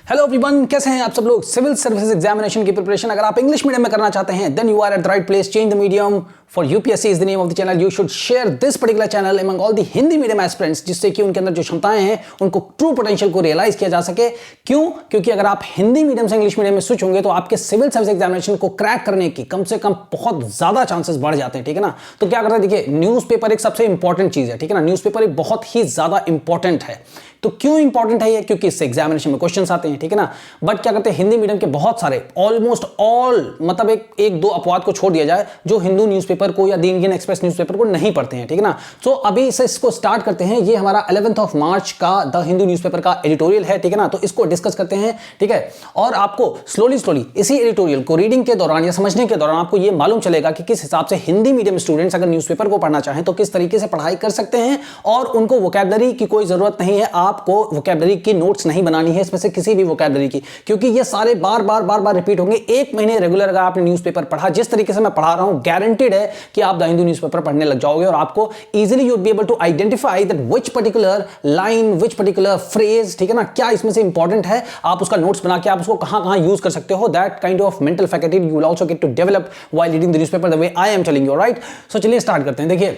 Hello everyone, कैसे हैं आप सब लोग। सिविल सर्विसेज एग्जामिनेशन की प्रिपरेशन अगर आप इंग्लिश मीडियम में करना चाहते हैं then you are at the right place. Change the medium for UPSC is the name of the channel. You should share this particular channel among all the Hindi medium aspirants, जिससे कि उनके अंदर जो क्षमताएं हैं उनको ट्रू पोटेंशियल को realise किया जा सके। क्यों? क्योंकि अगर आप हिंदी मीडियम से इंग्लिश मीडियम में स्विच होंगे तो आपके सिविल सर्विस एग्जामिनेशन को क्रैक करने की कम से कम बहुत ज्यादा चांसेस बढ़ जाते हैं, ठीक है ना। तो क्या करते हैं, देखिए न्यूज़पेपर एक सबसे इंपॉर्टेंट चीज है, ठीक है ना। न्यूज़पेपर एक बहुत ही ज्यादा इंपॉर्टेंट है। तो क्यों इंपॉर्टेंट है ये? क्योंकि इससे एग्जामिनेशन में क्वेश्चंस आते हैं, ठीक है ना। बट क्या करते हैं, हिंदी मीडियम के बहुत सारे ऑलमोस्ट ऑल मतलब एक दो अपवाद को छोड़ दिया जाए जो हिंदू न्यूज़पेपर को या द इंडियन एक्सप्रेस न्यूज़पेपर को नहीं पढ़ते हैं, ठीक है ना। सो अभी से इसको स्टार्ट करते हैं। ये हमारा 11 मार्च का द हिंदू न्यूज़पेपर का एडिटोरियल है, ठीक है ना। तो इसको डिस्कस करते हैं, ठीक है। और आपको स्लोली इसी एडिटोरियल को रीडिंग के दौरान या समझने के दौरान आपको ये मालूम चलेगा कि किस हिसाब से हिंदी मीडियम स्टूडेंट्स अगर न्यूज़पेपर को पढ़ना चाहें तो किस तरीके से पढ़ाई कर सकते हैं। और उनको वोकैबुलरी की कोई जरूरत नहीं है, आपको वोकैबुलरी की नोट्स नहीं बनानी है इसमें से किसी भी वोकैबुलरी की, क्योंकि ये सारे बार बार रिपीट होंगे। एक महीने रेगुलर अगर आपने न्यूज़पेपर पढ़ा जिस तरीके से मैं पढ़ा रहा हूं, गारंटेड है कि आप द हिंदू न्यूज़पेपर पढ़ने लग जाओगे और आपको easily you would be able to identify that which particular line, which particular phrase, ठीक है ना, क्या इसमें से इंपॉर्टेंट है। आप उसका नोट्स बना के आप उसको कहां यूज कर सकते हो। That kind of mental faculty you will also get to develop while reading the newspaper the way I am telling you, right. So चलिए स्टार्ट करते हैं। देखिए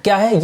क्या है,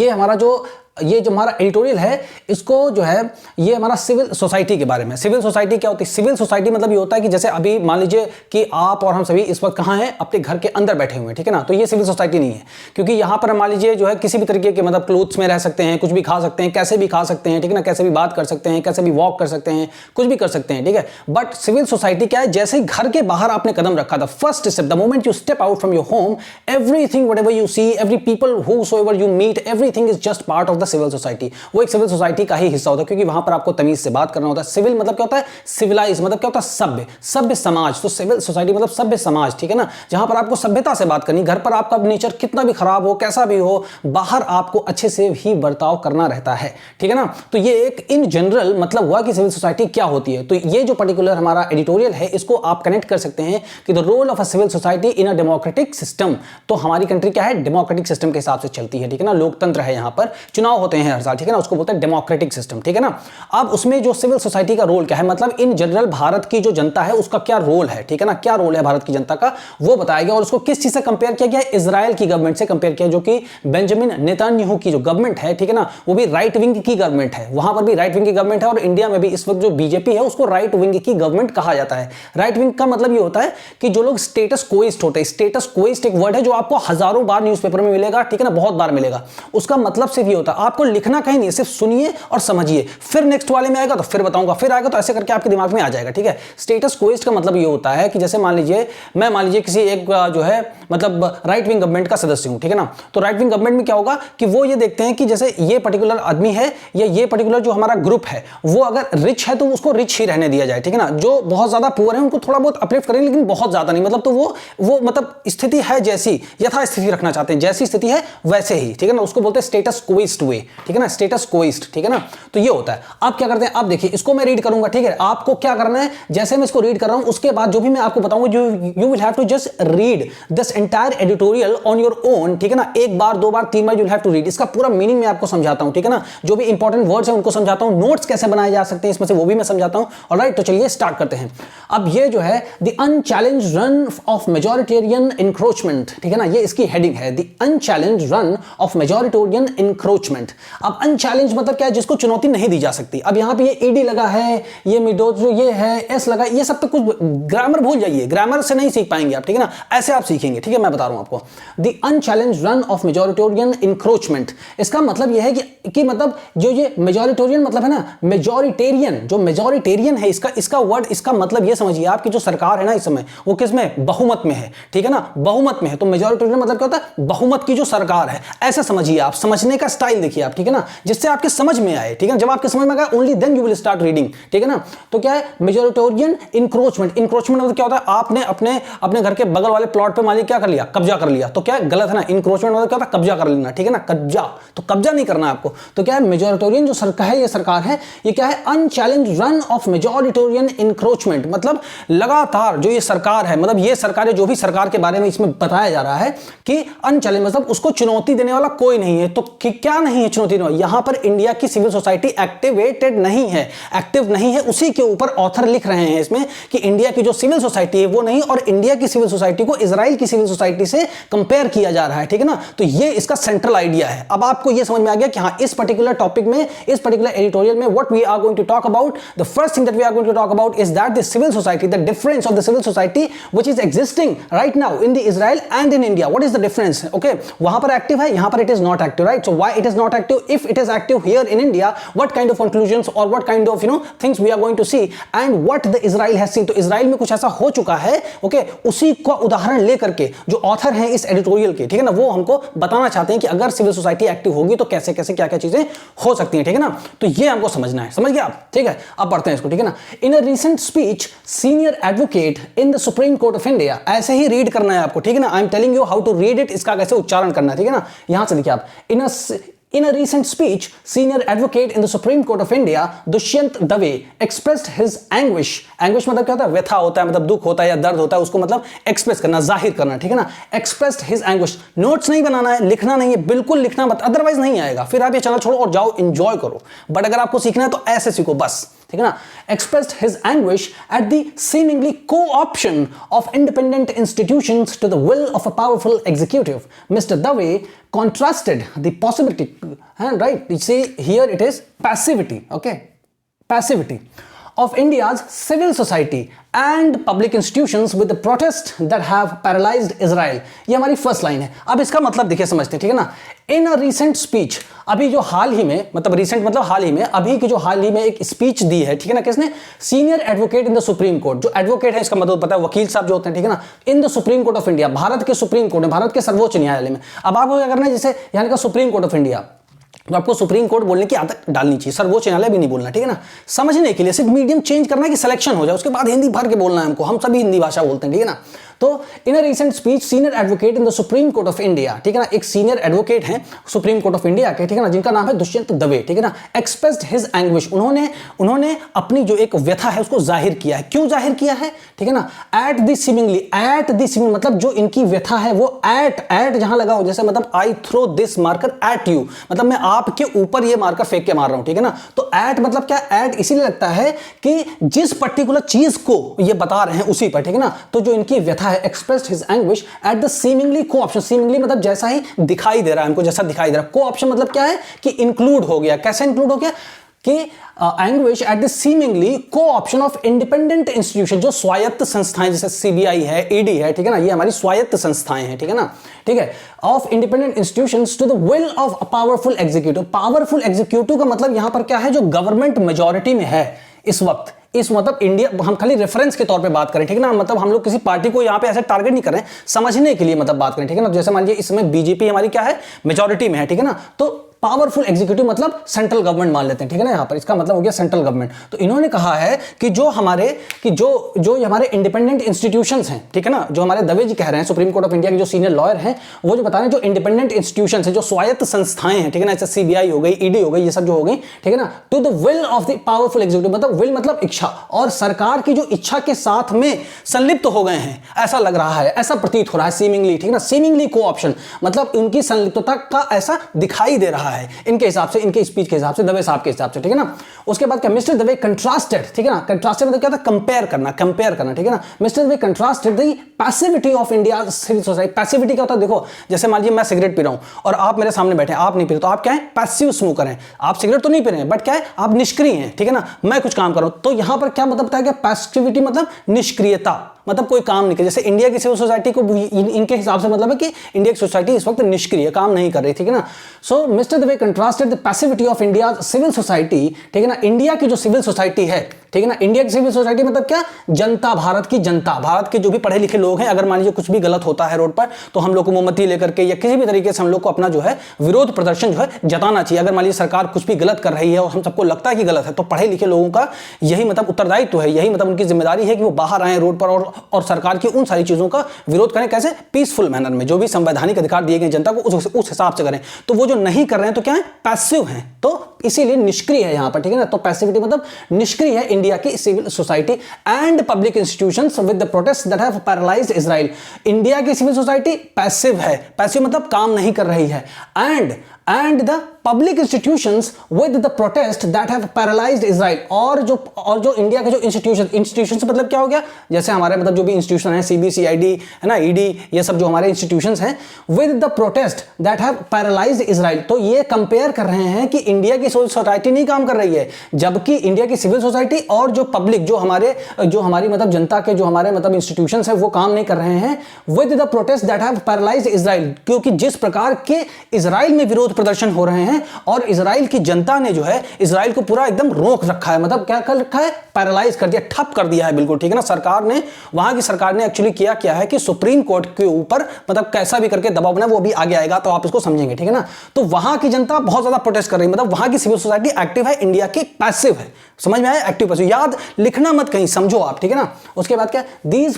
ये जो हमारा एडिटोरियल है इसको जो है ये हमारा सिविल सोसाइटी के बारे में। सिविल सोसाइटी क्या होती है? सिविल सोसाइटी मतलब ये होता है कि जैसे अभी मान लीजिए कि आप और हम सभी इस वक्त कहाँ हैं, अपने घर के अंदर बैठे हुए हैं, ठीक है ना। तो ये सिविल सोसाइटी नहीं है, क्योंकि यहाँ पर मान लीजिए जो है किसी भी तरीके के मतलब क्लोथ्स में रह सकते हैं, कुछ भी खा सकते हैं, कैसे भी खा सकते हैं, ठीक है ना, कैसे भी बात कर सकते हैं, कैसे भी वॉक कर सकते हैं, कुछ भी कर सकते हैं, ठीक है। बट सिविल सोसाइटी क्या है, जैसे ही घर के बाहर आपने कदम रखा था, first step, the moment you step out from your home, everything whatever you see, every people whosoever you meet, everything is just part of the civil society. वो एक सिविल सोसाइटी का ही हिस्सा होता है, क्योंकि वहां पर आपको तमीज से बात करना होता है। सिविल मतलब क्या होता है? सिविलाइज मतलब क्या होता है? सभ्य, सभ्य समाज। तो सिविल सोसाइटी मतलब सभ्य समाज, ठीक है ना, जहां पर आपको सभ्यता से बात करनी। घर पर आपका नेचर कितना भी खराब हो, कैसा भी हो, बाहर आपको अच्छे से ही बर्ताव करना रहता है, ठीक है ना। तो ये एक इन जनरल मतलब हुआ कि सिविल सोसाइटी क्या होती है। तो ये जो पर्टिकुलर हमारा एडिटोरियल है इसको आप कनेक्ट कर सकते हैं कि the role of a civil society in a democratic system. तो हमारी कंट्री क्या है, डेमोक्रेटिक सिस्टम के हिसाब से चलती है, ठीक है ना। लोकतंत्र है, यहां पर चुनाव होते हैं हर साल, ठीक है ना, उसको बोलते हैं डेमोक्रेटिक सिस्टम, ठीक है ना। अब उसमें जो सिविल सोसाइटी का रोल क्या है, मतलब इन जनरल भारत की जो जनता है उसका क्या रोल है, ठीक है ना, क्या रोल है भारत की जनता का, वो बताया गया। और उसको किस चीज से कंपेयर किया गया? इजराइल की गवर्नमेंट से कंपेयर किया, जो कि बेंजामिन नेतन्याहू की जो गवर्नमेंट है, ठीक है ना, वो भी राइट विंग की गवर्नमेंट है। वहां पर भी राइट विंग की गवर्नमेंट है और इंडिया में भी इस वक्त जो बीजेपी है उसको राइट विंग की गवर्नमेंट कहा जाता है। राइट विंग का मतलब ये होता है कि जो लोग स्टेटस कोइस्ट होते हैं, स्टेटस कोइस्ट एक वर्ड है जो आपको हजारों बार न्यूज़पेपर में मिलेगा, ठीक है ना, बहुत बार मिलेगा। उसका मतलब सिर्फ ये होता है, आपको लिखना कहीं नहीं, सिर्फ सुनिए और समझिए, फिर नेक्स्ट वाले में आएगा तो फिर बताऊंगा, फिर आएगा तो ऐसे करके आपके दिमाग में आ जाएगा, ठीक है। स्टेटस कोइस्ट का मतलब ये होता है कि जैसे मान लीजिए किसी एक जो है मतलब राइट विंग गवर्नमेंट का सदस्य हूं, ठीक है ना। तो राइट विंग गवर्नमेंट में क्या होगा कि वो ये देखते हैं कि जैसे ये पर्टिकुलर आदमी है या ये पर्टिकुलर जो हमारा ग्रुप है वो अगर रिच है तो उसको रिच ही रहने दिया जाए, ठीक है ना। जो बहुत ज्यादा पुअर है उनको थोड़ा बहुत अपलिफ्ट करें, लेकिन बहुत ज्यादा नहीं, मतलब तो वो मतलब स्थिति है जैसी यथास्थिति रखना चाहते हैं, जैसी स्थिति है वैसे ही, ठीक है ना। उसको बोलते हैं स्टेटस कोइस्ट वे, ठीक है ना, स्टेटस कोइस्ट, ठीक है ना। तो ये होता है। आप क्या करते हैं, आप देखिए इसको मैं रीड करूंगा, ठीक है। आपको क्या करना है, जैसे मैं इसको रीड कर रहा हूं उसके बाद जो भी मैं आपको बताऊंगा, you will have to just read this entire editorial on your own, ठीक है ना। एक बार, दो बार, तीन बार you will have to read. इसका पूरा मीनिंग मैं आपको समझाता हूं, ठीक है ना। जो भी इंपॉर्टेंट वर्ड्स हैं उनको समझाता हूं, नोट्स कैसे बनाए जा सकते हैं इसमें से वो भी मैं समझाता हूं। ऑलराइट, तो चलिए स्टार्ट करते हैं। अब ये जो है the unchallenged run of majoritarian encroachment, ठीक है ना, ये इसकी हेडिंग है, the unchallenged run of majoritarian encroachment. अब अनचैलेंज मतलब क्या है, जिसको चुनौती नहीं दी जा सकती। अब यहां पे ये ईडी लगा है, ये मिडोज जो ये है, एस लगा, ये सब तो कुछ ग्रामर भूल जाइए, ग्रामर से नहीं सीख पाएंगे आप, ठीक है ना। ऐसे आप सीखेंगे, ठीक है, मैं बता रहा हूं आपको। The unchallenged run of majoritarian encroachment, इसका मतलब यह है कि मतलब जो ये मेजॉरिटेरियन मतलब है ना, मेजॉरिटेरियन, जो मेजॉरिटेरियन है इसका वर्ड, इसका मतलब ये समझिए आप कि जो सरकार है ना इस समय वो किस में, बहुमत में है, ठीक है ना, बहुमत में है। तो मेजॉरिटेरियन मतलब क्या होता है, बहुमत की जो सरकार है, ऐसा समझिए आप। समझने का स्टाइल देखिए आप, ठीक है ना, जिससे आपके समझ में आए, ठीक है। जब आपके समझ में आए only then you will start reading, ठीक है ना। तो क्या है मेजॉरिटेरियन इंक्रोचमेंट। इंक्रोचमेंट मतलब क्या होता है, आपने अपने घर के बगल वाले प्लॉट पे मान लीजिए क्या कर लिया, कब्जा कर लिया, तो क्या है, गलत है ना। इंक्रोचमेंट मतलब क्या होता है, कब्जा कर लेना, ठीक है ना, कब्जा, तो कब्जा नहीं करना आपको। तो क्या है, मेजॉरिटेरियन जो सरकार है, ये सरकार है, ये क्या है, unchallenged run of majoritarian encroachment, मतलब लगातार जो ये सरकार है, मतलब ये सरकार है, जो भी सरकार के बारे में इसमें बताया जा रहा है कि अनचैलेंज मतलब उसको चुनौती देने वाला कोई नहीं है। तो क्या नहीं नहीं है चुनौती नहीं, यहां पर इंडिया की सिविल सोसाइटी एक्टिवेटेड नहीं है, एक्टिव नहीं है। उसी के ऊपर ऑथर लिख रहे हैं इसमें कि इंडिया की जो सिविल सोसाइटी है वो नहीं, और इंडिया की सिविल सोसाइटी को इजराइल की सिविल सोसाइटी से कंपेयर किया जा रहा है, ठीक है ना। तो ये इसका सेंट्रल आइडिया है। अब आपको ये समझ में आ गया कि हाँ, इस पर्टिकुलर टॉपिक में, इस पर्टिकुलर एडिटोरियल में what we are going to talk about, the first thing that we are going to talk about is that the civil society, the difference of the civil society which is existing right now in the Israel and in India. What is the difference? Okay, वहां पर active है, यहां पर it is not active, right? So why it is not active? If it is active here in India, what kind of conclusions और what kind of things we are going to see and what the Israel has seen. तो Israel में कुछ ऐसा हो चुका है, okay, उसी का उदाहरण लेकर के जो ऑथर हैं इस एडिटोरियल के, ठीक है ना, वो हमको बताना चाहते हैं कि अगर सिविल सोसाइटी एक्टिव होगी तो कैसे कैसे क्या क्या चीजें हो सकती हैं, ठीक है ना। तो ये हमको समझना है, समझ गए आप? ठीक है, अब पढ़ते हैं इसको, ठीक है ना। In a recent speech senior advocate in the supreme court of India, ऐसे ही रीड करना है आपको, ठीक है ना। I am telling you how to read it, इसका कैसे उच्चारण करना है, ठीक है ना। यहां से देखिए आप, In a recent speech, senior advocate in the Supreme Court of India, Dushyant Dave, expressed his anguish. Anguish मतलब क्या होता है? व्यथा होता है, मतलब दुख होता है या दर्द होता है, उसको मतलब एक्सप्रेस करना, जाहिर करना, ठीक है ना। Expressed his anguish. नोट्स नहीं बनाना है, लिखना नहीं है, बिल्कुल लिखना मत, अदरवाइज नहीं आएगा। फिर आप ये चैनल छोड़ो और जाओ एंजॉय करो। बट अगर आपको सीखना है तो ऐसे सीखो बस, ठीक है ना। Expressed his anguish at the seemingly co-option of independent institutions to the will of a powerful executive. Mr. Dave contrasted the possibility, right? You see here it is passivity, okay? Passivity of India's civil society and public institutions with the protests that have paralyzed Israel. ये हमारी first line है। अब इसका मतलब देखिए, समझते हैं, ठीक है ना। इन अ रीसेंट स्पीच, अभी जो हाल ही में, मतलब रीसेंट मतलब हाल ही में, अभी की जो हाल ही में एक स्पीच दी है, ठीक है ना, किसने? Senior advocate in the supreme court. जो एडवोकेट है इसका मतलब पता है, वकील साहब जो होते हैं, ठीक है ना, इन the supreme court of India, Bharat के सुप्रीम कोर्ट में, भारत के सर्वोच्च न्यायालय में। अब आपको क्या करना है, जैसे यहाँ का सुप्रीम कोर्ट ऑफ इंडिया, तो आपको सुप्रीम कोर्ट बोलने की आदत डालनी चाहिए, सर्वोच्च न्यायालय भी नहीं बोलना, ठीक है ना। समझने के लिए सिर्फ मीडियम चेंज करना है कि सिलेक्शन हो जाए, उसके बाद हिंदी भर के बोलना है हमको, हम सभी हिंदी भाषा बोलते हैं, ठीक है ना। तो in a recent speech senior advocate in the supreme court of India, ठीक है ना, एक सीनियर एडवोकेट हैं सुप्रीम कोर्ट ऑफ इंडिया के, ठीक है ना, जिनका नाम है दुष्यंत दवे, ठीक है ना। एक्सप्रेस्ड हिज एंग्विश, उन्होंने अपनी जो एक व्यथा है उसको जाहिर किया है। क्यों जाहिर किया है, ठीक है ना। At the seemingly, at the seeming मतलब जो इनकी व्यथा है वो एट जहां लगा हो, जैसे मतलब I throw this marker at you, मतलब मैं आपके ऊपर ये मार्कर फेंक के मार रहा हूं, ठीक है ना। तो एट मतलब क्या, एट इसीलिए लगता है कि जिस पर्टिकुलर चीज को ये बता रहे हैं उसी पर, ठीक है ना। तो जो इनकी व्यथा है, expressed his anguish eight the seemingly को ऑप्शन, सीमिंगली मतलब जैसा ही दिखाई दे रहा है हमको, जैसा दिखाई दे रहा है। को ऑप्शन मतलब क्या है कि इंक्लूड हो गया। कैसे इंक्लूड हो गया कि एंग्विश एट द सीमिंगली को ऑप्शन ऑफ इंडिपेंडेंट इंस्टीट्यूशन, जो स्वायत्त संस्थाएं जैसे सीबीआई है, ईडी है, ठीक है ना, ये हमारी स्वायत्त संस्थाएं हैं, ठीक है ना, ठीक है। Of independent institutions to the will of a powerful executive. Powerful executive का मतलब यहां पर क्या है, जो गवर्नमेंट मेजॉरिटी में है इस वक्त, इस मतलब इंडिया, हम खाली रेफरेंस के तौर पे बात करें, ठीक है ना, मतलब हम लोग किसी पार्टी को यहाँ पे ऐसे टारगेट नहीं कर रहे हैं, समझने के लिए मतलब बात करें, ठीक है ना। जैसे मान लीजिए इस समय बीजेपी हमारी क्या है, मेजॉरिटी में है, ठीक है ना। तो पावरफुल एग्जीक्यूटिव मतलब सेंट्रल गवर्नमेंट मान लेते हैं, ठीक है ना, यहां पर इसका मतलब हो गया सेंट्रल गवर्नमेंट। तो इन्होंने कहा है कि जो हमारे हमारे इंडिपेंडेंट इंस्टीट्यूशंस हैं, ठीक है ना, जो हमारे दवे जी कह रहे हैं, सुप्रीम कोर्ट ऑफ इंडिया के जो सीनियर लॉयर हैं, वो जो बता रहे हैं, जो इंडिपेंडेंट इंस्टीट्यूशंस हैं, जो स्वायत्त संस्थाएं हैं, ठीक है ना, जैसे सीबीआई हो गई, ईडी हो गई, ये सब जो हो गई, ठीक है ना, to the will of the powerful executive, मतलब विल मतलब इच्छा, और सरकार की जो इच्छा के साथ में संलिप्त हो गए हैं, ऐसा लग रहा है, ऐसा प्रतीत हो रहा है, सीमिंगली, ठीक है ना, सीमिंगली को ऑप्शन मतलब उनकी संलिप्तता का ऐसा दिखाई दे रहा है इनके हिसाब से, इनके स्पीच के हिसाब से, दवे साहब के हिसाब से, ठीक है ना। उसके बाद क्या, मिस्टर दवे कंट्रास्टेड, ठीक है ना, कंट्रास्टेड मतलब क्या था, कंपेयर करना, ठीक है ना। Mister Dave contrasted the passivity of India civil society. Passivity क्या होता है, देखो जैसे मान लीजिए मैं सिगरेट पी रहा हूं और आप मेरे सामने बैठे हैं, आप नहीं पी रहे, तो आप क्या है, पैसिव स्मोकर हैं, आप सिगरेट तो नहीं पी रहे हैं, बट क्या है, आप निष्क्रिय हैं, ठीक है ना। मैं कुछ काम कर रहा हूं, तो यहां पर क्या मतलब बताया गया, पैसिविटी मतलब निष्क्रियता, मतलब कोई काम नहीं कर, जैसे इंडिया की सिविल सोसाइटी को इनके हिसाब से मतलब है कि इंडिया की सोसाइटी इस वक्त निष्क्रिय, काम नहीं कर रही, ठीक है ना। So mister Dave contrasted the passivity of India civil society, ठीक है ना, इंडिया की जो सिविल सोसाइटी है, ठीक है ना, इंडिया की सिविल सोसाइटी मतलब क्या, जनता, भारत की जनता, भारत के जो भी पढ़े लिखे लोग हैं, अगर मान लीजिए कुछ भी गलत होता है रोड पर, तो हम लोग को मोमबत्ती लेकर के या किसी भी तरीके से हम लोग को अपना जो है विरोध प्रदर्शन जो है जताना चाहिए। अगर मान लीजिए सरकार कुछ भी गलत कर रही है और हम सबको लगता है कि गलत है, तो पढ़े लिखे लोगों का यही मतलब उत्तरदायित्व है, यही मतलब उनकी जिम्मेदारी है कि वो बाहर आए रोड पर और सरकार की उन सारी चीजों का विरोध करें, कैसे, पीसफुल मैनर में, जो भी संवैधानिक अधिकार दिए गए जनता को उस हिसाब से करें। तो वो जो नहीं कर रहे हैं तो क्या है, पैसिव हैं, तो इसीलिए निष्क्रिय है यहां पर, ठीक है ना। तो पैसिविटी मतलब निष्क्रिय है इंडिया की civil society and public institutions with the protest that have paralysed Israel. India की सिविल सोसाइटी पैसिव है, पैसिव मतलब काम नहीं कर रही है, and the public institutions with the protest that have paralysed Israel. और जो इंडिया के जो इंस्टीट्यूशंस मतलब क्या हो गया, जैसे हमारे मतलब जो भी इंस्टीट्यूशन है, CBCID है ना, ED, ये सब जो हमारे इंस्टीट्यूशंस हैं, with the protest that have paralysed Israel. तो ये कंपेयर कर रहे हैं कि इंडिया की सोसाइटी नहीं काम कर रही है, जबकि इंडिया की सिविल सोसाइटी और जो पब्लिक जो हमारी मतलब जनता के जो हमारे मतलब इंस्टीट्यूशंस है वो काम नहीं कर रहे हैं with the protest that have paralysed Israel. क्योंकि जिस प्रकार के इजराइल में विरोध प्रदर्शन हो रहे हैं और इजराइल की जनता ने जो है इजराइल को पूरा एकदम रोक रखा है, मतलब क्या कर रखा है, पैरालाइज कर दिया, ठप कर दिया है बिल्कुल, ठीक है ना। वहां की सरकार ने एक्चुअली किया है कि सुप्रीम कोर्ट के ऊपर मतलब कैसा भी करके दबाव बना, वो भी आगे आएगा तो आप इसको समझेंगे, ठीक है ना। तो वहां की जनता बहुत ज्यादा प्रोटेस्ट कर रही है, मतलब वहां की सिविल सोसाइटी एक्टिव है, इंडिया की पैसिव है। समझ में आया, एक्टिव पैसिव, याद लिखना मत कहीं, समझो आप, ठीक है ना। उसके बाद क्या, these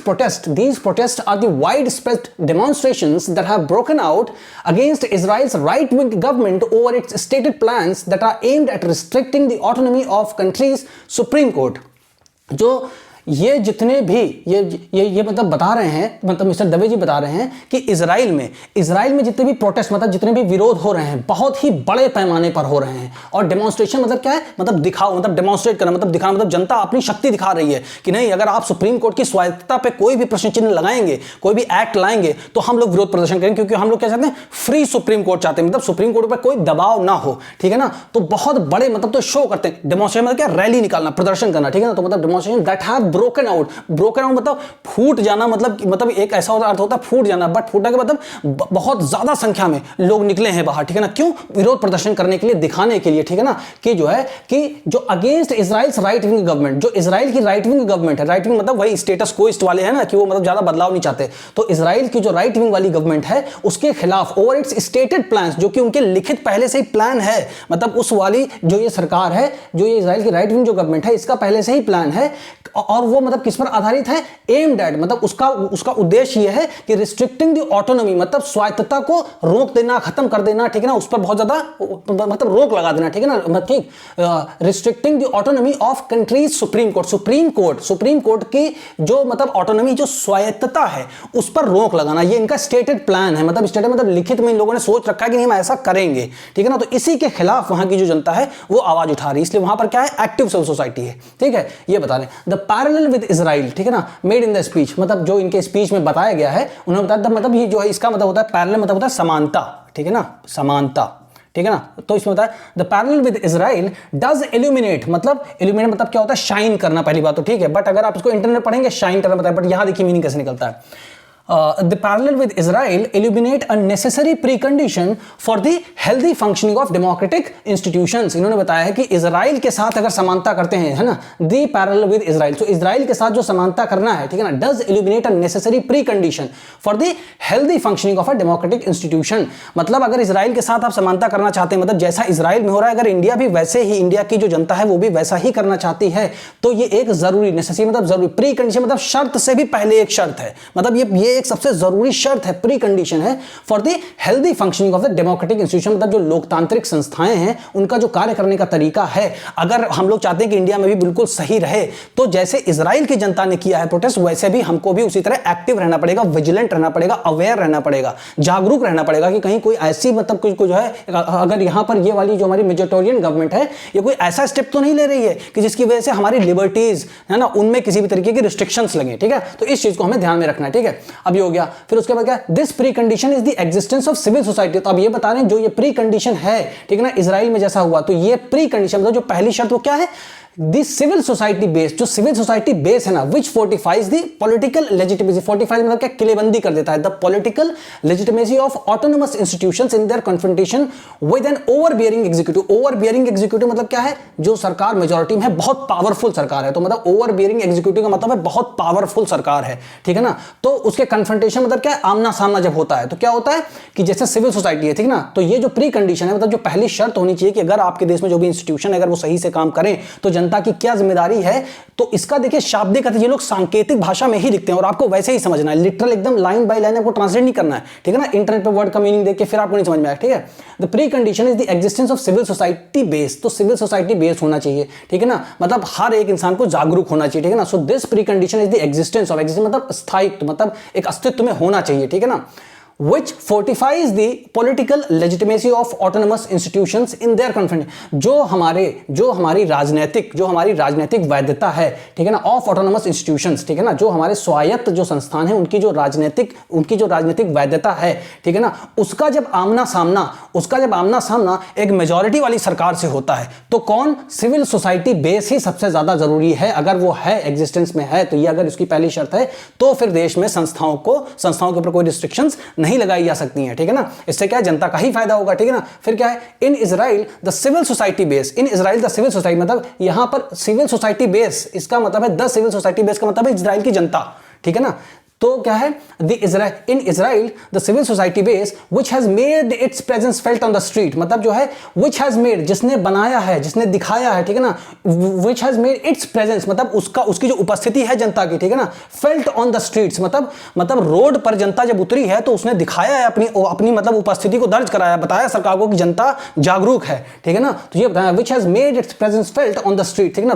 protest are the wide spread demonstrations that have broken out against Israel's right wing government over its stated plans that are aimed at restricting the autonomy of country's supreme court. जो ये जितने भी ये मतलब बता रहे हैं, मतलब मिस्टर दवे जी बता रहे हैं कि इजराइल में जितने भी प्रोटेस्ट मतलब जितने भी विरोध हो रहे हैं बहुत ही बड़े पैमाने पर हो रहे हैं। और डेमोन्स्ट्रेशन मतलब क्या है, मतलब दिखाओ, मतलब डेमोन्स्ट्रेट करना, मतलब दिखाना, मतलब जनता अपनी शक्ति दिखा रही है कि नहीं, अगर आप सुप्रीम कोर्ट की स्वायत्तता पे कोई भी प्रश्न चिन्ह लगाएंगे, कोई भी एक्ट लाएंगे तो हम लोग विरोध प्रदर्शन करेंगे, क्योंकि हम लोग क्या चाहते हैं, फ्री सुप्रीम कोर्ट चाहते हैं, मतलब सुप्रीम कोर्ट पर कोई दबाव ना हो, ठीक है ना। तो बहुत बड़े मतलब तो शो करते हैं, डेमोन्स्ट्रेशन मतलब क्या, रैली निकालना, प्रदर्शन करना, ठीक है ना। तो मतलब demonstration that have broken out मतलब फूट जाना, मतलब एक ऐसा अर्थ होता है फूट जाना, बट फूटने के मतलब बहुत ज्यादा संख्या में लोग निकले हैं बाहर, ठीक है ना। क्यों, विरोध प्रदर्शन करने के लिए, दिखाने के लिए, ठीक है ना, कि जो है कि जो against Israel's right wing government, जो इजराइल की राइट विंग गवर्नमेंट है, राइट विंग मतलब वही स्टेटस कोइस्ट वाले हैं ना, कि वो मतलब ज्यादा बदलाव नहीं चाहते, तो इजराइल की जो राइट विंग वाली गवर्नमेंट है उसके खिलाफ ओवर इट्स स्टेटेड प्लान्स, जो कि उनके लिखित पहले से ही प्लान है, मतलब उस वाली जो ये सरकार है, जो ये इजराइल की राइट विंग जो गवर्नमेंट है, इसका पहले से ही प्लान है। और वो मतलब किस पर आधारित है, एम्ड एट, मतलब उसका उद्देश्य यह है कि रिस्ट्रिक्टिंग द ऑटोनॉमी, मतलब स्वायत्तता को रोक देना, खत्म कर देना, ठीक है ना, उस पर बहुत ज्यादा मतलब रोक लगा देना, ठीक है ना, ठीक, restricting the autonomy of country's supreme court की जो मतलब ऑटोनॉमी, जो स्वायत्तता है उस पर रोक लगाना, ये इनका स्टेटेड प्लान है, मतलब स्टेटेड मतलब लिखित में इन लोगों ने सोच रखा है कि नहीं हम ऐसा करेंगे, ठीक है ना। तो इसी के खिलाफ वहां की जो जनता है वो आवाज उठा रही है, इसलिए वहां पर क्या है, एक्टिव सिविल सोसाइटी है, ठीक है। ये बता रहे द पैरेलल विद इजराइल, ठीक है ना, मेड इन द स्पीच, मतलब जो इनके स्पीच में बताया गया है, उन्होंने बताया मतलब ये जो है इसका मतलब होता है पैरेलल, मतलब होता है समानता, ठीक है ना, समानता, ठीक है ना। तो इसमें बताया the parallel with Israel does illuminate, मतलब इल्यूमिनेट मतलब क्या होता है, शाइन करना, पहली बात तो ठीक है, बट अगर आप इसको इंटरनेट पढ़ेंगे शाइन करना बताया, बट यहां देखिए मीनिंग कैसे निकलता है। The parallel with Israel illuminate a necessary precondition for the healthy functioning of democratic institutions। इन्होंने बताया है कि इजराइल के साथ अगर समानता करते हैं, है ना, the parallel with Israel, तो इजराइल के साथ जो समानता करना है, ठीक है ना, does illuminate a necessary precondition for the healthy functioning of a democratic institution। मतलब अगर इजराइल के साथ आप समानता करना चाहते हैं, मतलब जैसा इजराइल में हो रहा है, अगर इंडिया भी वैसे ही, इंडिया की जो जनता है वो भी वैसा ही करना चाहती है, तो ये एक जरूरी, नेसेसरी मतलब जरूरी, प्री कंडीशन मतलब शर्त से भी पहले एक शर्त है, मतलब ये एक सबसे जरूरी शर्त है, प्री कंडीशन है for the healthy functioning of the democratic institution, मतलब जो लोकतांत्रिक संस्थाएं हैं उनका जो कार्य करने का तरीका है। अगर हम लोग चाहते हैं कि इंडिया में भी बिल्कुल सही रहे, तो जैसे इजराइल की जनता ने किया है प्रोटेस्ट, वैसे भी हमको भी उसी तरह एक्टिव रहना पड़ेगा, विजिलेंट रहना पड़ेगा, अवेयर रहना पड़ेगा, जागरूक रहना पड़ेगा कि कहीं कोई ऐसी मतलब कुछ जो है, अगर यहां पर ये वाली जो हमारी मेजोरिटेरियन गवर्नमेंट है, ये कोई ऐसा स्टेप तो नहीं ले रही है कि जिसकी वजह से हमारी लिबर्टीज है ना, उनमें किसी भी तरीके की रिस्ट्रिक्शंस लगे, ठीक है। तो इस चीज को हमें ध्यान में रखना है, ठीक है। अब ये हो गया, फिर उसके बाद क्या, this precondition is the existence of civil society. तो अब ये बता रहे हैं जो ये प्री कंडीशन है, ठीक है ना, इजराइल में जैसा हुआ, तो ये प्री कंडीशन मतलब जो पहली शर्त वो क्या है, दी सिविल सोसाइटी बेस, जो सिविल सोसाइटी बेस है ना, which fortifies the political legitimacy, fortifies मतलब क्या, किलेबंदी कर देता है, the political legitimacy of autonomous institutions in their confrontation with an overbearing executive. Overbearing executive मतलब क्या है, जो सरकार मेजॉरिटी में है, बहुत पावरफुल सरकार है, तो मतलब ओवरबियरिंग एग्जीक्यूटिव का मतलब है बहुत पावरफुल सरकार है, ठीक है ना। तो उसके कन्फ्रंटेशन मतलब क्या है, आमना सामना जब होता है, तो क्या होता है कि जैसे सिविल सोसाइटी है, ठीक ना, तो ये जो प्री कंडीशन है, मतलब जो पहली शर्त होनी चाहिए कि अगर आपके देश में जो भी इंस्टीट्यूशन है अगर वो सही से काम करें तो जनता की क्या जिम्मेदारी है। तो इसका देखिए शाब्दिक अर्थ ये लोग सांकेतिक भाषा में ही लिखते हैं और आपको वैसे ही समझना है, लिटरल एकदम लाइन बाय लाइन आपको ट्रांसलेट नहीं करना है, ठीक है ना। इंटरनेट पे वर्ड का मीनिंग देख के फिर आपको नहीं समझ में आया, ठीक है। The precondition is the existence of civil society base, तो सिविल सोसाइटी बेस होना चाहिए, ठीक है ना, मतलब हर एक इंसान को जागरूक होना चाहिए, ठीक है ना। So this precondition is the existence of, existence मतलब स्थायित्व, मतलब एक अस्तित्व में होना चाहिए, ठीक है ना। which fortifies the political legitimacy of autonomous institutions in their country। जो हमारी राजनीतिक वैधता है, ठीक है ना, ऑफ ऑटोनोमस इंस्टीट्यूशंस, ठीक है ना, जो हमारे स्वायत्त जो संस्थान है उनकी जो राजनीतिक वैधता है, ठीक है ना, उसका जब आमना सामना एक मेजॉरिटी वाली सरकार से होता है, तो कौन, सिविल सोसाइटी बेस ही सबसे ज्यादा जरूरी है। अगर वो है, एग्जिस्टेंस में है, तो ये अगर इसकी पहली शर्त है, तो फिर देश में संस्थाओं के ऊपर कोई रिस्ट्रिक्शंस नहीं लगाई जा सकती हैं, ठीक है ना। इससे क्या है, जनता का ही फायदा होगा, ठीक है ना। फिर क्या है, in Israel the civil society base, मतलब यहां पर सिविल सोसाइटी बेस, इसका मतलब है द सिविल सोसाइटी बेस का मतलब है इजराइल की जनता, ठीक है ना। तो क्या है, in Israel the civil society base which has made its presence felt on the street, मतलब जो है विच हैज मेड, जिसने बनाया है, जिसने दिखाया है, ठीक है ना, विच हैज मेड इट्स प्रेजेंस, मतलब उसकी जो उपस्थिति है जनता की, ठीक है ना, फेल्ट ऑन द स्ट्रीट्स, मतलब रोड पर जनता जब उतरी है तो उसने दिखाया है अपनी मतलब उपस्थिति को दर्ज कराया, बताया सरकार को कि जनता जागरूक है, ठीक है ना। तो ये बताया विच has made its presence felt on the street, ठीक है ना,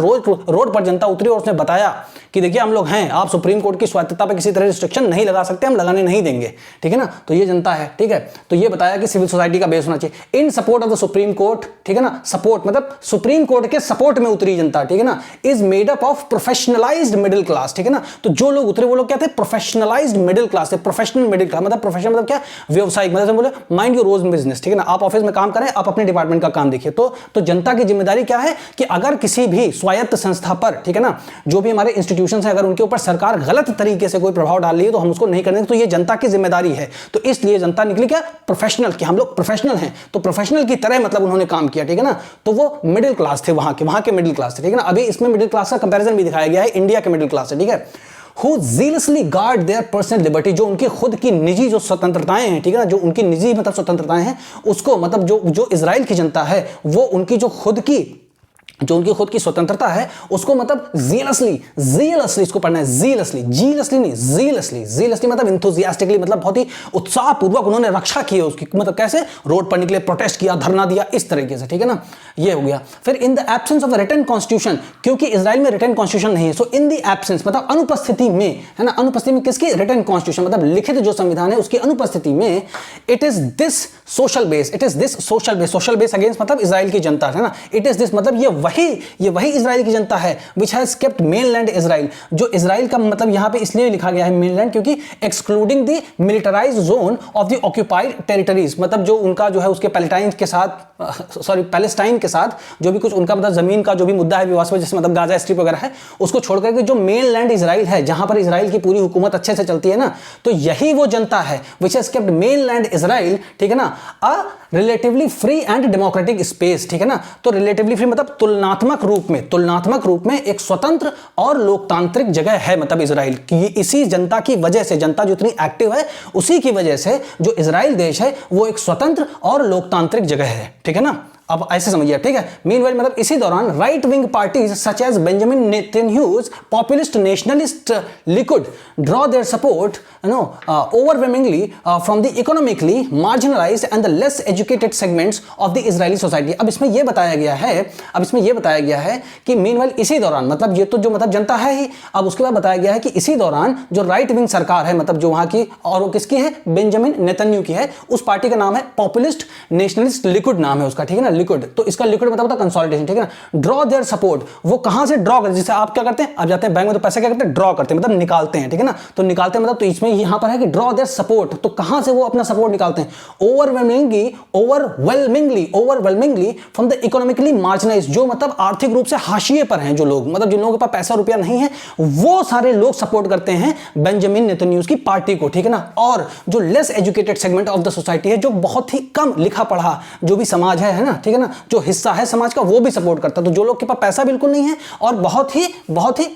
रोड पर जनता उतरी और उसने बताया कि देखिए हम लोग हैं, आप सुप्रीम कोर्ट की स्वायत्तता पर किसी तरह रिस्ट्रिक्शन नहीं लगा सकते, हम लगाने नहीं देंगे, ठीक है ना। तो ये जनता है, ठीक है। तो ये बताया कि सिविल सोसाइटी का बेस होना चाहिए इन support of the supreme court, ठीक है ना। सपोर्ट मतलब सुप्रीम कोर्ट के सपोर्ट में उतरी जनता, ठीक है ना, is made up of professionalized middle class, ठीक है ना। तो जो लोग उतरे वो लोग क्या थे, प्रोफेशनलाइज्ड मिडिल क्लास थे। प्रोफेशनल मिडिल क्लास मतलब प्रोफेशनल मतलब क्या, व्यवसायिक, मतलब बोले माइंड योर ओन बिजनेस, ठीक है ना, आप ऑफिस में काम करें, आप अपने डिपार्टमेंट का काम देखिए। तो जनता की जिम्मेदारी क्या है कि अगर किसी भी स्वायत्त संस्था पर, ठीक है ना, जो भी हमारे इंस्टीट्यूशंस हैं, अगर उनके ऊपर सरकार गलत तरीके से कोई प्रभाव डाल रही है तो हम उसको नहीं करने, तो ये जनता की जिम्मेदारी है। तो इसलिए जनता निकली क्या, प्रोफेशनल, कि हम लोग प्रोफेशनल हैं, तो प्रोफेशनल की तरह मतलब उन्होंने काम किया, ठीक है ना। तो वो मिडिल क्लास थे, वहां के मिडिल क्लास थे, ठीक है ना। अभी इसमें मिडिल क्लास का कंपैरिजन भी दिखाया गया है, इंडिया के मिडिल क्लास है, ठीक है। Who zealously guard their personal liberty, जो उनकी खुद की निजी जो स्वतंत्रताएं हैं, ठीक है ना, जो उनकी निजी मतलब स्वतंत्रताएं हैं, उसको मतलब जो इजराइल की जनता है वो उनकी जो उनकी खुद की स्वतंत्रता है उसको मतलब zealously इसको पढ़ना है, zealously मतलब enthusiastically, मतलब बहुत ही उत्साहपूर्वक उन्होंने रक्षा की है उसकी, मतलब कैसे, रोड पर निकले, प्रोटेस्ट किया, धरना दिया, इस तरीके से, ठीक है ना। ये हो गया। फिर in the absence of written constitution, क्योंकि इजराइल में रिटन कॉन्स्टिट्यूशन नहीं है, सो इन द एब्सेंस मतलब अनुपस्थिति में, है ना, अनुपस्थिति में किसकी, रिटन कॉन्स्टिट्यूशन मतलब लिखित जो संविधान है उसकी अनुपस्थिति में, it is this social base against मतलब इजराइल की जनता, है ना। इट इज दिस मतलब ये वही इजराइल की जनता है which has kept mainland Israel, जो इजराइल का मतलब यहां पे इसलिए लिखा गया है मेनलैंड क्योंकि excluding the militarized zone of the occupied territories, मतलब जो उनका जो है उसके पैलेस्टाइन के साथ जो भी कुछ उनका मतलब जमीन का जो भी मुद्दा है विवाद, जैसे मतलब गाजा स्ट्रिप वगैरह है, उसको छोड़कर के जो मेनलैंड इजराइल है जहां पर इजराइल की पूरी हुकूमत अच्छे से चलती है ना, तो यही वो जनता है which has kept mainland Israel, ठीक है ना, a relatively free and democratic space, ठीक है ना। तो रिलेटिवली फ्री मतलब तुलनात्मक रूप में एक स्वतंत्र और लोकतांत्रिक जगह है मतलब इजराइल की। इसी जनता की वजह से, जनता जो इतनी एक्टिव है उसी की वजह से जो इजराइल देश है वो एक स्वतंत्र और लोकतांत्रिक जगह है, ठीक है ना। अब ऐसे समझिए, ठीक है। मीनवाइल मतलब इसी दौरान right wing parties such as Benjamin Netanyahu's populist nationalist Likud draw their support overwhelmingly from the economically marginalized and the less educated segments of the Israeli society. अब इसमें यह बताया गया है कि मीनवाइल इसी दौरान, मतलब ये तो जो मतलब जनता है ही, अब उसके बाद बताया गया है कि इसी दौरान जो राइट विंग सरकार है, मतलब जो वहां की, और वो किसकी है, बेंजामिन नेतन्याहू की है, उस पार्टी का नाम है पॉपुलिस्ट नेशनलिस्ट लिकुड नाम है उसका, ठीक है ना, लिक्विड। तो इसका लिक्विड मतलब कंसोलिडेशन, ठीक है ना। ड्रॉ देयर सपोर्ट, वो कहां से ड्रॉ करते हैं, जैसे आप क्या करते हैं, आप जाते हैं बैंक में तो पैसा क्या करते हैं, ड्रॉ करते हैं, मतलब निकालते हैं, ठीक है ना। तो निकालते हैं मतलब, तो इसमें यहां पर है कि ड्रॉ देयर सपोर्ट, तो कहां से वो अपना सपोर्ट निकालते हैं, overwhelmingly from the economically marginalised, जो मतलब आर्थिक रूप से हाशिए पर हैं जो लोग, मतलब जिन लोगों के पास पैसा रुपया नहीं है, वो सारे लोग सपोर्ट करते हैं बेंजामिन नेतन्याहू की पार्टी को, ठीक है ना। और जो less educated segment of the society है, जो बहुत ही कम लिखा पढ़ा जो भी समाज है ना, ठीक है ना, जो हिस्सा है समाज का, वो भी सपोर्ट करता है। तो जो लोग के पास पैसा बिल्कुल नहीं है और बहुत ही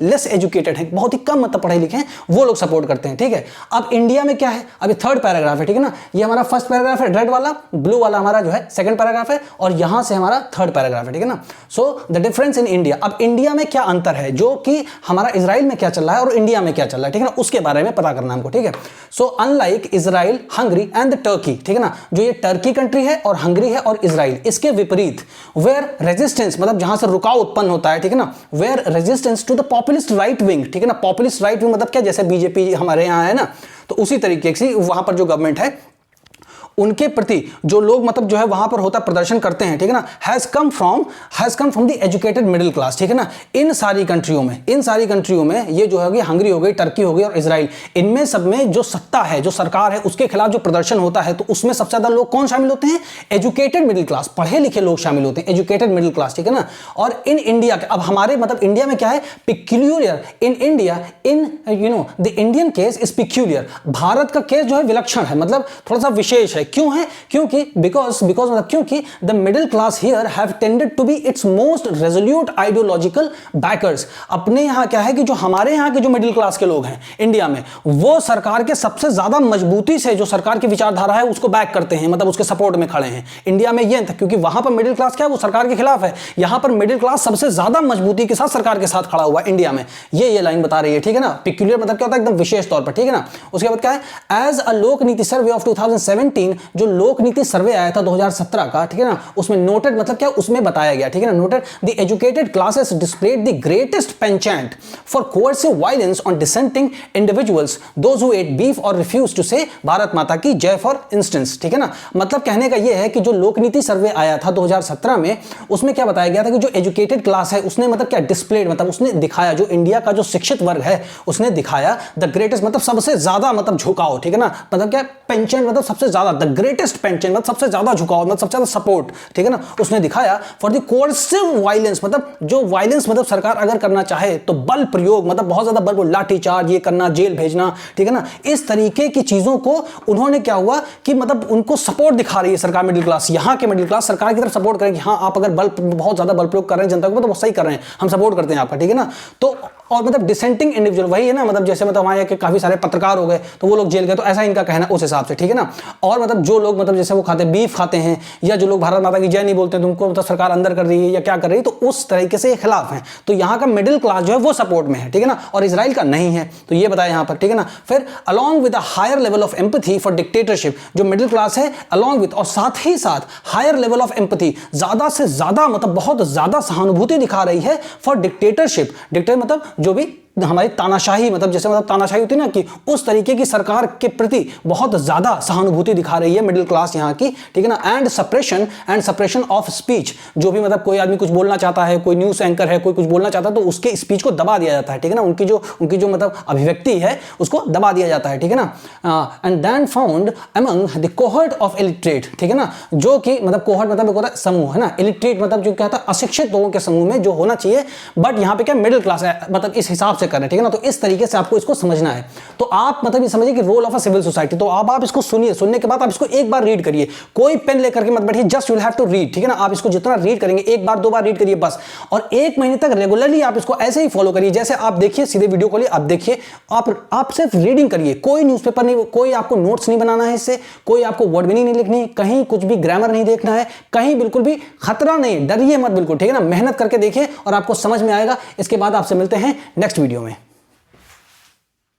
लेस एजुकेटेड है, बहुत ही कम मतलब पढ़े लिखे हैं, वो लोग सपोर्ट करते हैं, ठीक है। अब इंडिया में क्या है, अभी थर्ड पैराग्राफ है, ठीक है ना, ये हमारा फर्स्ट पैराग्राफ है, रेड वाला, ब्लू वाला हमारा जो है सेकंड पैराग्राफ है, और यहां से हमारा थर्ड पैराग्राफ है, ठीक है ना। So the difference in India, अब इंडिया में क्या अंतर है, जो कि हमारा इजराइल में क्या चल रहा है और इंडिया में क्या चल रहा है, ठीक है ना, उसके बारे में पता करना हमको, ठीक है। So unlike Israel, Hungary and Turkey, ठीक है ना, जो ये टर्की कंट्री है और हंगरी है और इजराइल, इसके विपरीत वेयर रेजिस्टेंस मतलब जहां से रुकाव उत्पन्न होता है, ठीक है ना, where resistance to the populist right wing, ठीक है ना। पॉपुलिस्ट राइट विंग मतलब क्या, जैसे बीजेपी हमारे यहां है ना, तो उसी तरीके से वहां पर जो गवर्नमेंट है उनके प्रति जो लोग मतलब जो है वहां पर होता प्रदर्शन करते हैं, ठीक है ना, has come from the educated middle class, ठीक है ना। इन सारी कंट्रियों में ये जो है हंगरी हो गई, टर्की हो गई और इजराइल, इनमें सब में जो सत्ता है, जो सरकार है, उसके खिलाफ जो प्रदर्शन होता है तो उसमें सबसे ज्यादा लोग कौन शामिल होते हैं? एजुकेटेड मिडिल क्लास, पढ़े लिखे लोग शामिल होते हैं, एजुकेटेड मिडिल क्लास, ठीक है ना। और इन इंडिया, अब हमारे मतलब इंडिया में क्या है? Peculiar in India, in the Indian case is peculiar, Bharat का केस जो है विलक्षण है, मतलब थोड़ा सा विशेष है। क्यों है? क्योंकि बिकॉज मतलब क्योंकि the middle class here have tended to be its most resolute ideological backers. अपने यहां क्या है कि जो हमारे यहां के जो मिडिल क्लास के लोग हैं इंडिया में, वो सरकार के सबसे ज्यादा मजबूती से जो सरकार की विचारधारा है उसको बैक करते हैं, मतलब उसके सपोर्ट में खड़े हैं। इंडिया में ये था क्योंकि वहां पर मिडिल क्लास क्या है, वो सरकार के खिलाफ है, यहां पर मिडिल क्लास सबसे ज्यादा मजबूती के साथ सरकार के साथ खड़ा हुआ है इंडिया में। ये लाइन बता रही है, ठीक है ना। पिक्यूलियर मतलब क्या होता है? एकदम विशेष तौर पर, ठीक है ना। उसके बाद क्या है? एज अ लोक नीति सर्वे ऑफ 2017, जो लोक नीति सर्वे आया था 2017 का, ठीक है ना, उसमें नोटेड मतलब क्या, उसमें बताया गया, ठीक है ना, noted the educated classes displayed the greatest penchant for coercive violence on dissenting individuals, those who ate beef or refuse to say Bharat माता की जय फॉर इंस्टेंस, ठीक है ना। मतलब कहने का यह है कि जो लोक नीति सर्वे आया था 2017 में, उसमें क्या बताया गया था कि जो एजुकेटेड क्लास है उसने मतलब क्या डिस्प्लेड, मतलब उसने दिखाया, जो इंडिया का जो शिक्षित वर्ग है उसने दिखाया द ग्रेटेस्ट, मतलब सबसे ज्यादा मतलब झुकाव, ठीक है ना, मतलब क्या पेंचेंट, मतलब सबसे ज्यादा, द ग्रेटेस्ट पेंचेंट मतलब सबसे ज्यादा झुकाव, मतलब सबसे ज्यादा सपोर्ट, ठीक है ना, उसने दिखाया फॉर द कोर्सिव वायलेंस, मतलब जो वायलेंस मतलब सरकार अगर करना चाहे तो बल प्रयोग, मतलब बहुत ज्यादा बल, लाठी चार्ज ये करना, जेल भेजना, ठीक है ना, इस तरीके की चीजों को उन्होंने क्या हुआ कि मतलब उनको सपोर्ट दिखा रही है सरकार, मिडिल क्लास, यहां के मिडिल क्लास सरकार की तरफ सपोर्ट करें कि हाँ आप अगर बल बहुत ज्यादा बल प्रयोग कर रहे हैं जनता को तो वो सही कर रहे हैं, हम सपोर्ट करते हैं आपका, ठीक है ना। तो और मतलब डिसेंटिंग इंडिविजुअल वही है ना, मतलब जैसे मतलब वहां के काफी सारे पत्रकार हो गए तो वो लोग जेल गए, तो ऐसा इनका कहना उस हिसाब से, ठीक है ना। और मतलब जो लोग मतलब जैसे वो खाते बीफ खाते हैं या जो लोग भारत माता की जय नहीं बोलते तो उनको मतलब सरकार अंदर कर रही है या क्या कर रही है, तो उस तरीके से ये खिलाफ है। तो यहाँ का मिडिल क्लास जो है वो सपोर्ट में है, ठीक है ना, और इजराइल का नहीं है, तो ये बताया यहाँ पर, ठीक है ना। फिर along with a higher level of empathy for dictatorship, जो मिडिल क्लास है अलॉन्ग विद और साथ ही साथ हायर लेवल ऑफ एम्पैथी, ज्यादा से ज्यादा मतलब बहुत ज्यादा सहानुभूति दिखा रही है फॉर डिक्टेटरशिप, डिक्टेटर मतलब जो भी हमारी तानाशाही, मतलब जैसे मतलब तानाशाही होती है ना, कि उस तरीके की सरकार के प्रति बहुत ज्यादा सहानुभूति दिखा रही है मिडिल क्लास यहाँ की, ठीक है ना। एंड सप्रेशन ऑफ स्पीच, जो भी मतलब कोई आदमी कुछ बोलना चाहता है, कोई न्यूज एंकर है, कोई कुछ बोलना चाहता है तो उसके स्पीच को दबा दिया जाता है, ठीक है ना, उनकी जो मतलब अभिव्यक्ति है उसको दबा दिया जाता है, ठीक है ना। And then found among the cohort of illiterate, ठीक है ना, जो कि मतलब कोहर्ट मतलब एक होता है समूह, है ना, इलिटरेट मतलब जो क्या होता है अशिक्षित लोगों के समूह में जो होना चाहिए, बट यहाँ पे क्या मिडिल क्लास है, मतलब इस हिसाब से कर रहे हैं, ठीक है ना। तो इस तरीके से आपको इसको समझना है। तो आप मतलब ये समझिए कि role of a civil society, तो आप इसको सुनिए, सुनने के बाद आप इसको एक बार रीड करिए, कोई पेन लेकर के मत बैठिए, just you will have to read, ठीक है ना। आप इसको जितना रीड करेंगे, एक बार दो बार रीड करिए बस, और 1 महीने तक रेगुलरली आप इसको ऐसे ही फॉलो करिए, जैसे आप देखिए सीधे वीडियो को लिए आप देखिए, आप सिर्फ रीडिंग करिए, कोई न्यूज़पेपर नहीं, कोई आपको नोट्स नहीं बनाना है इससे, कोई आपको वर्ड मीनिंग नहीं लिखनी, कहीं कुछ भी ग्रामर नहीं देखना है, कहीं बिल्कुल भी खतरा नहीं, डरिए मत बिल्कुल, ठीक है ना। मेहनत करके देखिए और आपको समझ में आएगा। इसके बाद आपसे मिलते हैं नेक्स्ट वीडियो में।